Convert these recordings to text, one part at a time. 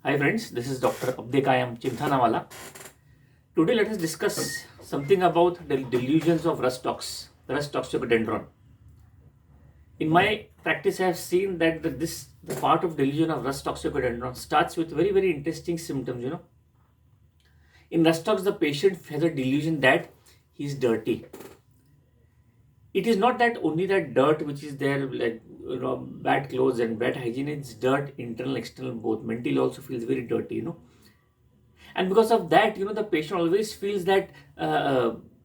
Hi friends, this is Dr. Abdequaem Chinthanawala. Today let us discuss something about the delusions of RHUS TOX, the RHUS toxicodendron. In my practice, I have seen that the part of delusion of RHUS toxicodendron starts with very interesting symptoms. In RHUS TOX, the patient has a delusion that he is dirty. It is not that only that dirt which is there, like bad clothes and bad hygiene. It's dirt, internal, external, both. Mentally also feels very dirty. And because of that, the patient always feels that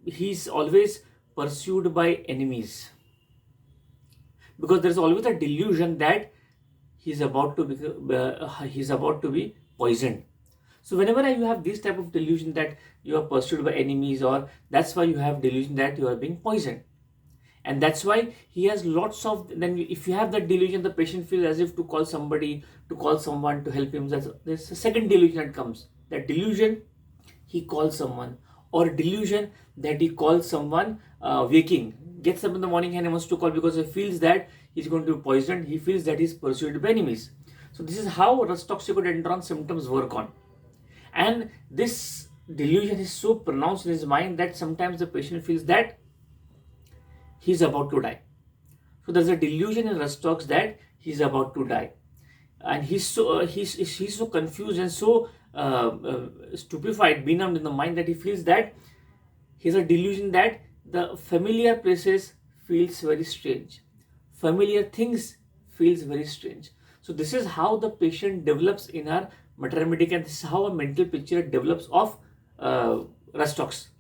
he's always pursued by enemies, because there's always a delusion that he's about to be poisoned. So whenever you have this type of delusion that you are pursued by enemies, or that's why you have delusion that you are being poisoned, and that's why he has lots of, then if you have that delusion, the patient feels as if to call someone to help him. There's a second delusion that comes, that delusion he calls someone, or delusion that he calls someone waking, gets up in the morning and he wants to call because he feels that he's going to be poisoned. He feels that he's pursued by enemies. So this is how RHUS toxicodendron symptoms work on. And this delusion is so pronounced in his mind that sometimes the patient feels that he's about to die. So there's a delusion in RHUS TOX that he's about to die, and he's so confused and so stupefied, benumbed in the mind, that he feels that he's a delusion that the familiar places feels very strange, familiar things feels very strange. So this is how the patient develops in our matter-medic, and this is how a mental picture develops of RHUS TOX.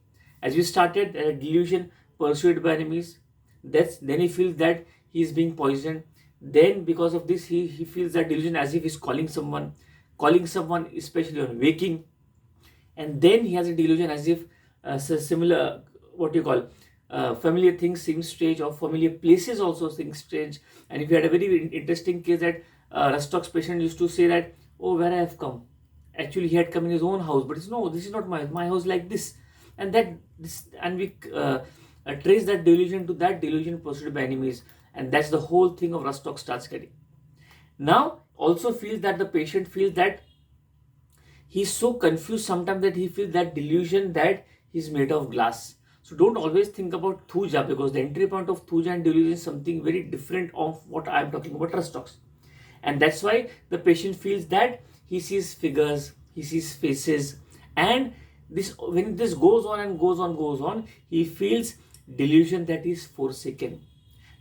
As we started, delusion pursued by enemies. Then he feels that he is being poisoned. Then because of this, he feels that delusion as if he's calling someone, especially on waking. And then he has a delusion as if similar, what you call, familiar things seem strange, or familiar places also seem strange. And if you had a very interesting case that RHUS TOX patient used to say that, oh, where I have come. Actually, he had come in his own house, but it's no, this is not my house, like this. And we trace that delusion to that delusion pursued by enemies, and that's the whole thing of RHUS TOX starts getting. Now, also feels that the patient feels that he's so confused sometimes that he feels that delusion that he's made of glass. So don't always think about thuja, because the entry point of thuja and delusion is something very different of what I'm talking about RHUS TOX. And that's why the patient feels that he sees figures, he sees faces, and when this goes on, he feels delusion that is forsaken,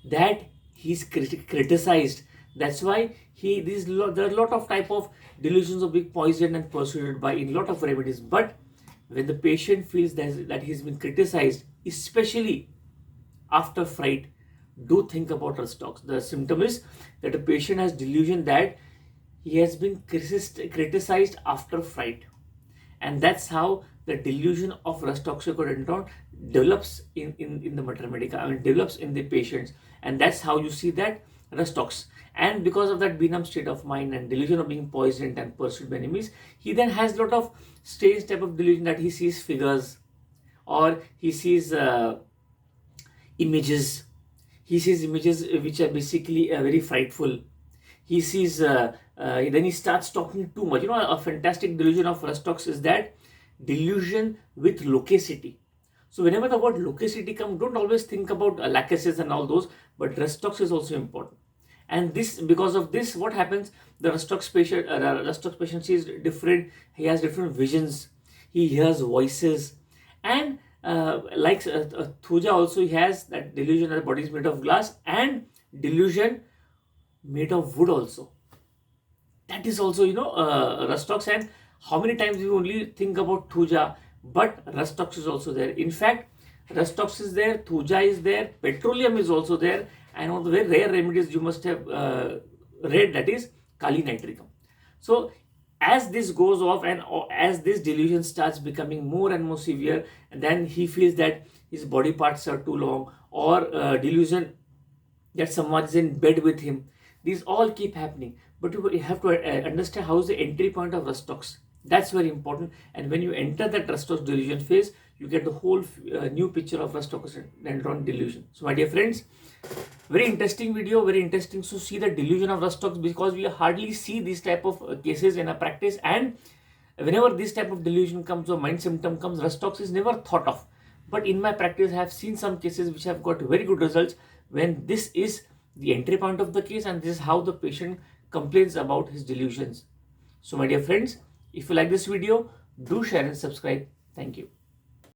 that he's criticized. That's why there are a lot of type of delusions of being poisoned and pursued by in a lot of remedies. But when the patient feels that he's been criticized, especially after fright, do think about RHUS TOX. The symptom is that a patient has delusion that he has been criticized after fright, and that's how the delusion of RHUS toxicodendron develops in the mater medica, develops in the patients, and that's how you see that RHUS TOX. And because of that benumb state of mind and delusion of being poisoned and pursued by enemies, he then has a lot of strange type of delusion that he sees figures, or he sees images. He sees images which are basically very frightful. He sees, then he starts talking too much. A fantastic delusion of RHUS TOX is that delusion with loquacity. So whenever the word loquacity comes, don't always think about lachesis and all those, but RHUS TOX is also important. And because of this, what happens? The RHUS TOX patient sees different. He has different visions. He hears voices, and like Thuja also, he has that delusion that the body is made of glass, and delusion made of wood also. That is also RHUS TOX. And how many times we only think about Thuja, but RHUS TOX is also there. In fact, RHUS TOX is there, Thuja is there, petroleum is also there, and one of the very rare remedies you must have read, that is Kali nitricum. So as this goes off, and as this delusion starts becoming more and more severe, and then he feels that his body parts are too long, or delusion that someone is in bed with him. These all keep happening, but you have to understand how is the entry point of RHUS TOX. That's very important. And when you enter that RHUS TOX delusion phase, you get the whole new picture of RHUS TOX dendron delusion. So my dear friends, very interesting video, very interesting to see the delusion of RHUS TOX, because we hardly see these type of cases in our practice, and whenever this type of delusion comes or mind symptom comes, RHUS TOX is never thought of. But in my practice, I have seen some cases which have got very good results when this is the entry point of the case, and this is how the patient complains about his delusions. So my dear friends, if you like this video, do share and subscribe. Thank you.